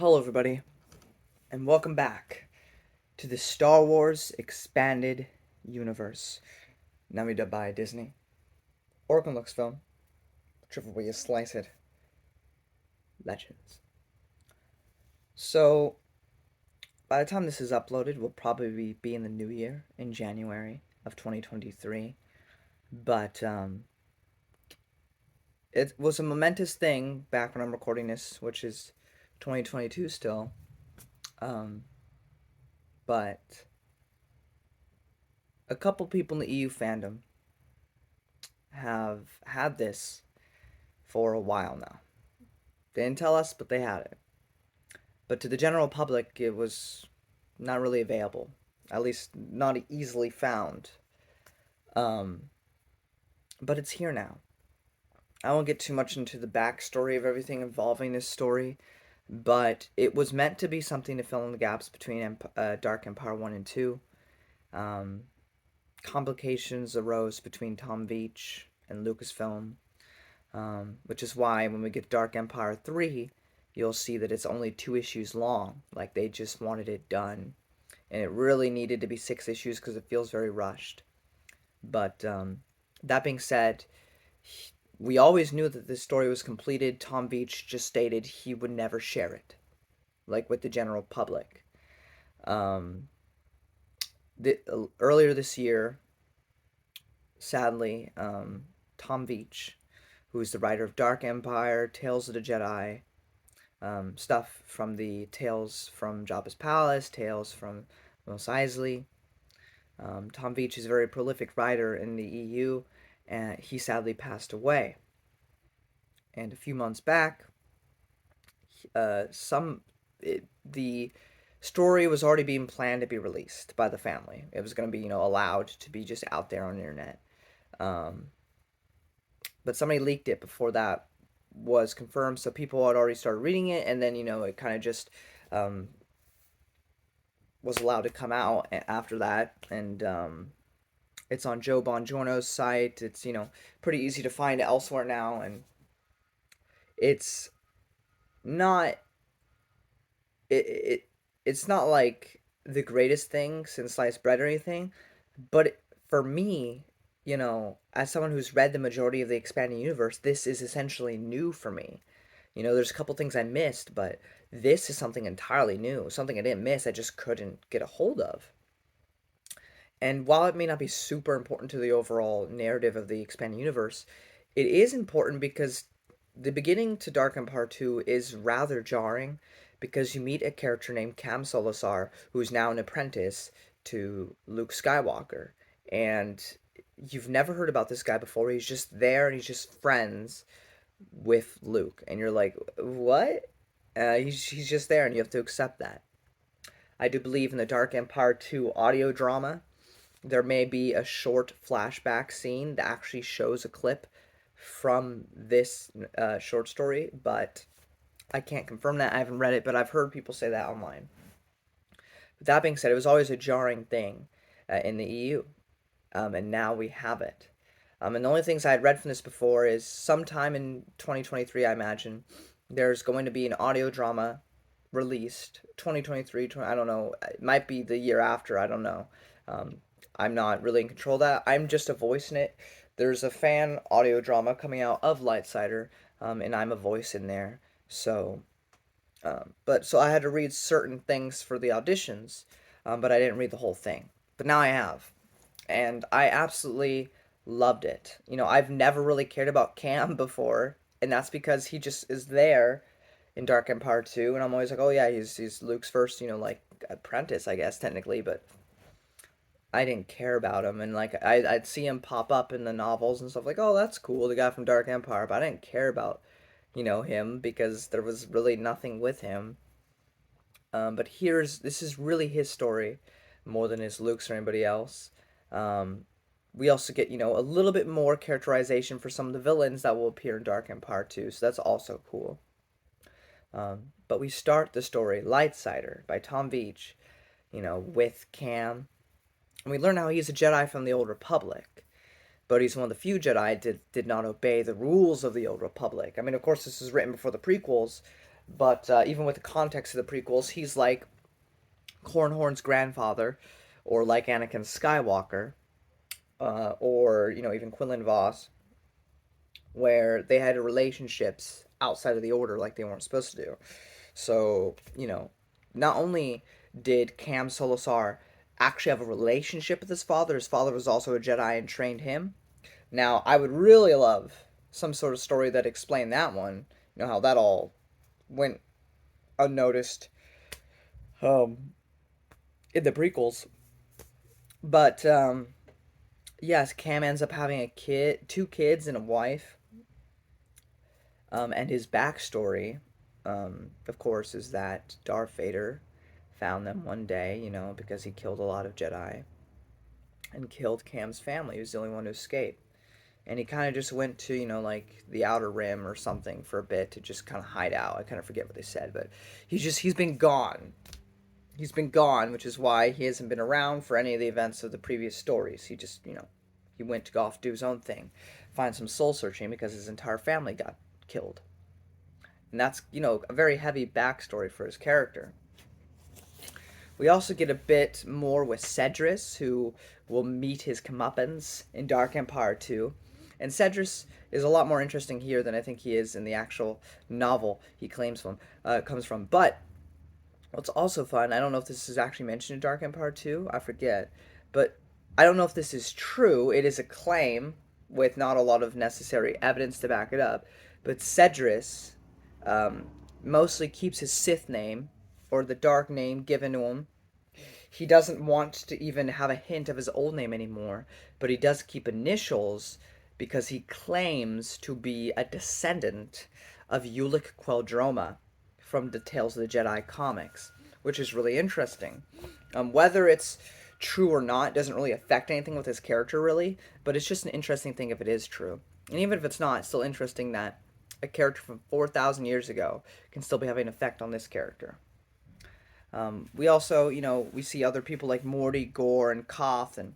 Hello, everybody, and welcome back to the Star Wars Expanded Universe. Now we dubbed by Disney or Lucasfilm, whichever way you slice it. Legends. So, by the time this is uploaded, we'll probably be in the new year in January of 2023. But it was a momentous thing back when I'm recording this, which is 2022 still. Um, but a couple people in the EU fandom have had this for a while now. They didn't tell us, but they had it. But to the general public, it was not really available, at least not easily found. Um, but it's here now. I won't get too much into the backstory of everything involving this story, but it was meant to be something to fill in the gaps between Dark Empire 1 and 2. Um, Complications arose between Tom Veitch and Lucasfilm, which is why when we get Dark Empire 3, you'll see that it's only 2 issues long. Like, they just wanted it done. And it really needed to be 6 issues because it feels very rushed. But that being said, we always knew that this story was completed. Tom Veitch just stated he would never share it, like with the general public. Um, Earlier this year, sadly, Tom Veitch, who is the writer of Dark Empire, Tales of the Jedi, stuff from the Tales from Jabba's Palace, Tales from Mos Eisley. Tom Veitch is a very prolific writer in the EU, and he sadly passed away. And a few months back, the story was already being planned to be released by the family. It was going to be, allowed to be just out there on the internet. Um, but somebody leaked it before that was confirmed, so people had already started reading it, and then it kind of just um, was allowed to come out after that, and it's on Joe Bongiorno's site. It's pretty easy to find elsewhere now, and it's not it it's not like the greatest thing since sliced bread or anything, but for me, as someone who's read the majority of the expanding universe, this is essentially new for me. There's a couple things I missed, but this is something entirely new, something I didn't miss, I just couldn't get a hold of. And while it may not be super important to the overall narrative of the expanding universe, it is important because the beginning to Dark Empire 2 is rather jarring because you meet a character named Cam Solusar, who's now an apprentice to Luke Skywalker. And you've never heard about this guy before. He's just there and he's just friends with Luke. And you're like, what? He's just there and you have to accept that. I do believe in the Dark Empire 2 audio drama, there may be a short flashback scene that actually shows a clip from this short story, but I can't confirm that. I haven't read it, but I've heard people say that online. But that being said, it was always a jarring thing in the EU, and now we have it. And the only things I had read from this before is sometime in 2023, I imagine, there's going to be an audio drama released. 2023, I don't know. It might be the year after, I don't know. Um, I'm not really in control of that. I'm just a voice in it. There's a fan audio drama coming out of Lightsider, and I'm a voice in there. So, so I had to read certain things for the auditions, but I didn't read the whole thing. But now I have, and I absolutely loved it. I've never really cared about Cam before, and that's because he just is there in Dark Empire 2, and I'm always like, oh yeah, he's Luke's first, like apprentice, I guess technically, but I didn't care about him, and like I'd see him pop up in the novels and stuff like, oh, that's cool, the guy from Dark Empire, but I didn't care about him because there was really nothing with him. But this is really his story more than his Luke's or anybody else. Um, we also get a little bit more characterization for some of the villains that will appear in Dark Empire 2, so that's also cool. But we start the story Lightsider by Tom Veitch, with Cam, and we learn how he's a Jedi from the Old Republic, but he's one of the few Jedi did not obey the rules of the Old Republic. I mean, of course, this was written before the prequels, But even with the context of the prequels, he's like Cornhorn's grandfather, or like Anakin Skywalker, or even Quinlan Voss, where they had relationships outside of the order like they weren't supposed to do. So, not only did Cam Solusar actually have a relationship with his father was also a Jedi and trained him. Now, I would really love some sort of story that explained that one. How that all went unnoticed um, in the prequels. But yes, Cam ends up having a kid, two kids, and a wife. And his backstory, of course, is that Darth Vader found them one day, because he killed a lot of Jedi and killed Cam's family. He was the only one to escape. And he kind of just went to, like the Outer Rim or something for a bit to just kind of hide out. I kind of forget what they said, but he's been gone. He's been gone, which is why he hasn't been around for any of the events of the previous stories. He just, he went to go off do his own thing, find some soul searching because his entire family got killed. And that's, a very heavy backstory for his character. We also get a bit more with Cedrus, who will meet his comeuppance in Dark Empire 2. And Cedrus is a lot more interesting here than I think he is in the actual novel he comes from. But what's also fun, I don't know if this is actually mentioned in Dark Empire 2, I forget, but I don't know if this is true. It is a claim with not a lot of necessary evidence to back it up. But Cedrus um, mostly keeps his Sith name, or the dark name given to him. He doesn't want to even have a hint of his old name anymore, but he does keep initials because he claims to be a descendant of Ulic Queldroma from the Tales of the Jedi comics, which is really interesting. Whether it's true or not doesn't really affect anything with his character, really, but it's just an interesting thing if it is true. And even if it's not, it's still interesting that a character from 4,000 years ago can still be having an effect on this character. We also, we see other people like Morty, Gore, and Koth, and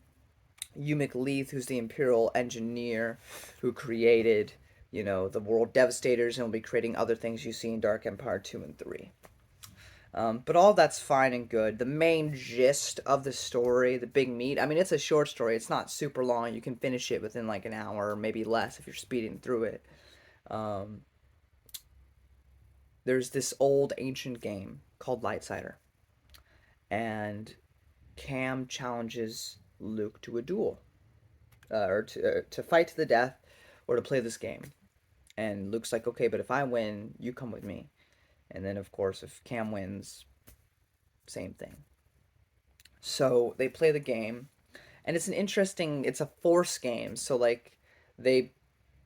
Umik Leith, who's the Imperial engineer who created, the World Devastators and will be creating other things you see in Dark Empire 2 and 3. But all that's fine and good. The main gist of the story, the big meat, I mean, it's a short story. It's not super long. You can finish it within like an hour or maybe less if you're speeding through it. Um, there's this old ancient game called Lightsider. And Cam challenges Luke to a duel, or to fight to the death, or to play this game. And Luke's like, okay, but if I win, you come with me. And then, of course, if Cam wins, same thing. So they play the game, and it's a force game. So, like, they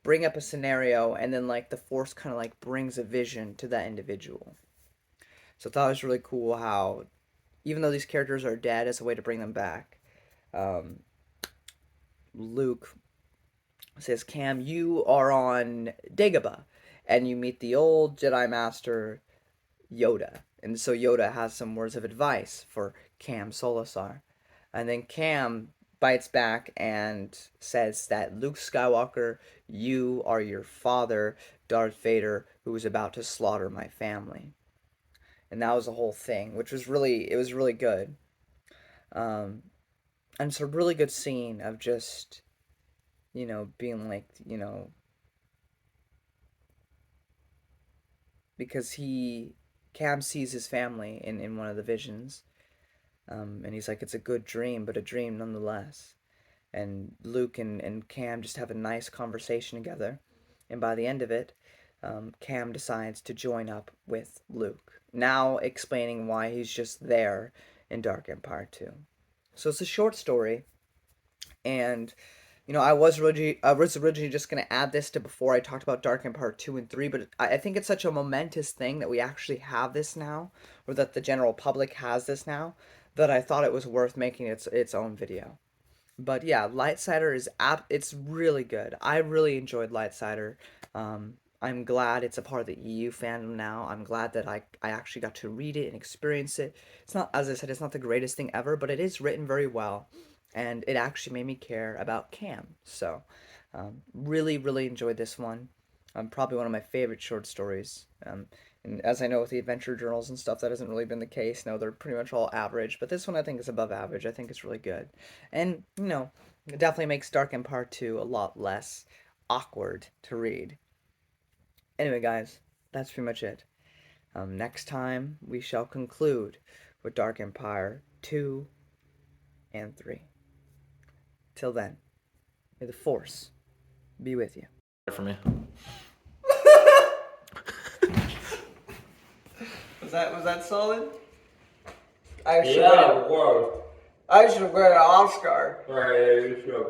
bring up a scenario, and then, like, the force kind of, like, brings a vision to that individual. So I thought it was really cool how, even though these characters are dead, as a way to bring them back, um, Luke says, Cam, you are on Dagobah, and you meet the old Jedi Master Yoda. And so Yoda has some words of advice for Cam Solusar. And then Cam bites back and says that Luke Skywalker, you are your father, Darth Vader, who was about to slaughter my family. And that was the whole thing, which was it was really good. Um, and it's a really good scene of just, being like, because Cam sees his family in one of the visions, and he's like, it's a good dream, but a dream nonetheless. And Luke and Cam just have a nice conversation together, and by the end of it, Cam decides to join up with Luke, now explaining why he's just there in Dark Empire 2. So it's a short story, and I was originally just gonna add this to before I talked about Dark Empire 2 and 3, but I think it's such a momentous thing that we actually have this now, or that the general public has this now, that I thought it was worth making its own video. But yeah, Lightsider it's really good. I really enjoyed Lightsider. I'm glad it's a part of the EU fandom now. I'm glad that I actually got to read it and experience it. It's not, as I said, it's not the greatest thing ever, but it is written very well, and it actually made me care about Cam. So, really, really enjoyed this one. Probably one of my favorite short stories. And as I know with the adventure journals and stuff, that hasn't really been the case. No, they're pretty much all average. But this one I think is above average. I think it's really good. And, it definitely makes Dark Empire 2 a lot less awkward to read. Anyway, guys, that's pretty much it. Next time, we shall conclude with Dark Empire 2 and 3. Till then, may the Force be with you. For me. Was that solid? Yeah, it was. I should have got an Oscar. Right, yeah, you should.